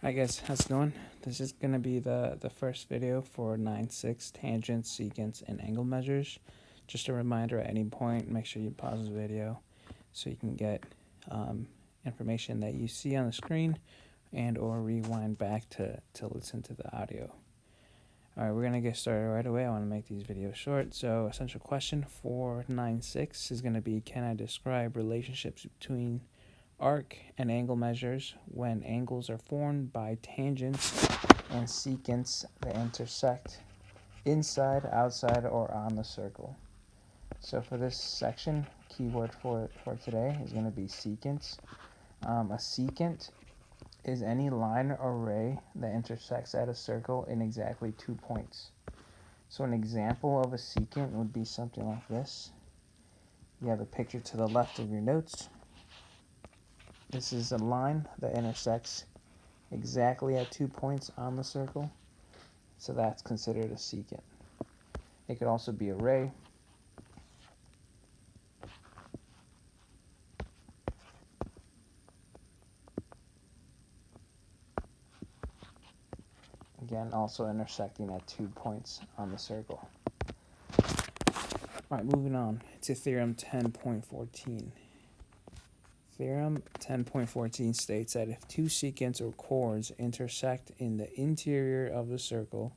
Hi guys, how's it going? This is going to be the first video for 9-6 tangents, secants, and angle measures. Just a reminder, at any point, make sure you pause the video so you can get information that you see on the screen and or rewind back to listen to the audio. Alright, we're going to get started right away. I want to make these videos short. So, essential question for 9-6 is going to be, can I describe relationships between arc and angle measures when angles are formed by tangents and secants that intersect inside, outside, or on the circle. So for this section, keyword for today is going to be secants. A secant is any line or ray that intersects at a circle in exactly 2 points. So an example of a secant would be something like this. You have a picture to the left of your notes. This is a line that intersects exactly at 2 points on the circle, so that's considered a secant. It could also be a ray. Again, also intersecting at 2 points on the circle. Alright, moving on to Theorem 10.14. Theorem 10.14 states that if two secants or chords intersect in the interior of the circle,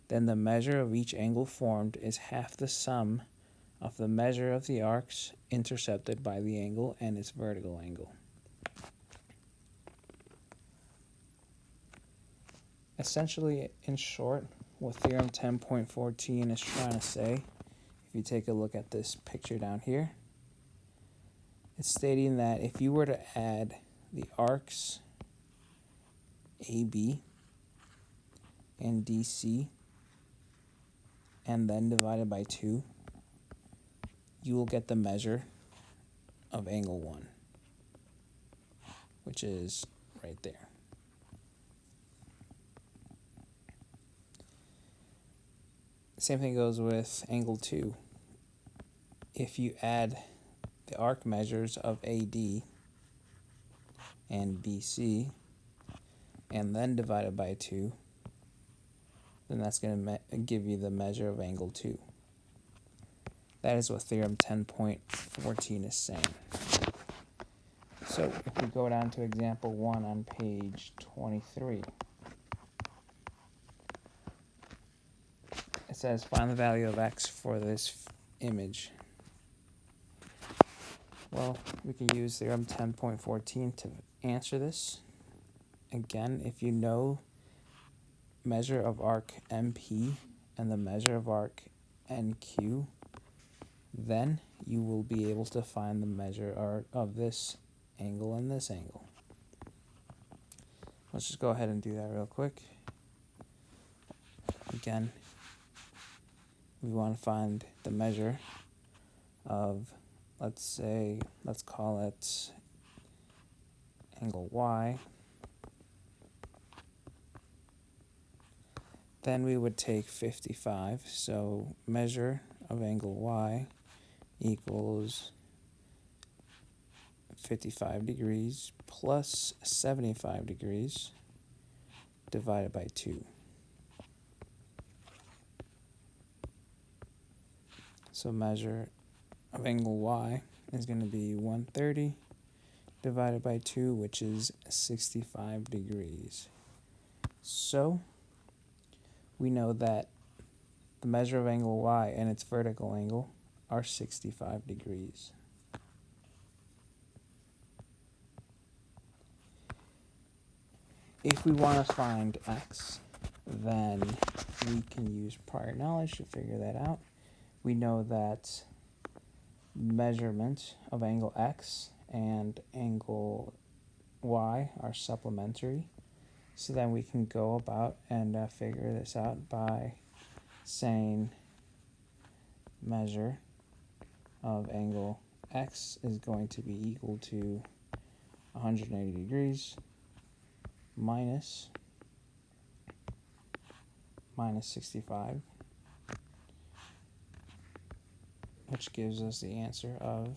then the measure of each angle formed is half the sum of the measure of the arcs intercepted by the angle and its vertical angle. Essentially, in short, what Theorem 10.14 is trying to say, if you take a look at this picture down here, it's stating that if you were to add the arcs AB and DC and then divide it by 2, you will get the measure of angle 1, which is right there. Same thing goes with angle 2. If you add the arc measures of AD and BC and then divide it by 2, then that's going to give you the measure of angle 2. That is what Theorem 10.14 is saying. So if we go down to example 1 on page 23, it says find the value of x for this image. Well, we can use Theorem 10.14 to answer this. Again, if you know measure of arc MP and the measure of arc NQ, then you will be able to find the measure of this angle and this angle. Let's just go ahead and do that real quick. Again, we want to find the measure of, let's call it angle Y. Then we would take 55, so measure of angle Y equals 55 degrees plus 75 degrees divided by 2. So measure of angle Y is going to be 130 divided by 2, which is 65 degrees. So we know that the measure of angle Y and its vertical angle are 65 degrees. If we want to find x, then we can use prior knowledge to figure that out. We know that measurement of angle x and angle y are supplementary. So then we can go about and figure this out by saying measure of angle x is going to be equal to 180 degrees minus 65, which gives us the answer of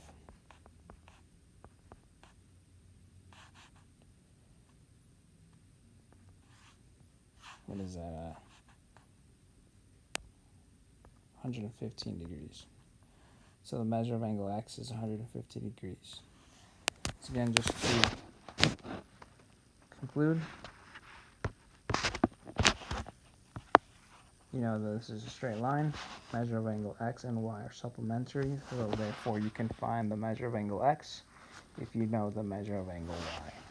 what is that, 115 degrees. So the measure of angle x is 150 degrees. So again, just to conclude, you know that this is a straight line. Measure of angle x and y are supplementary, so therefore you can find the measure of angle x if you know the measure of angle y.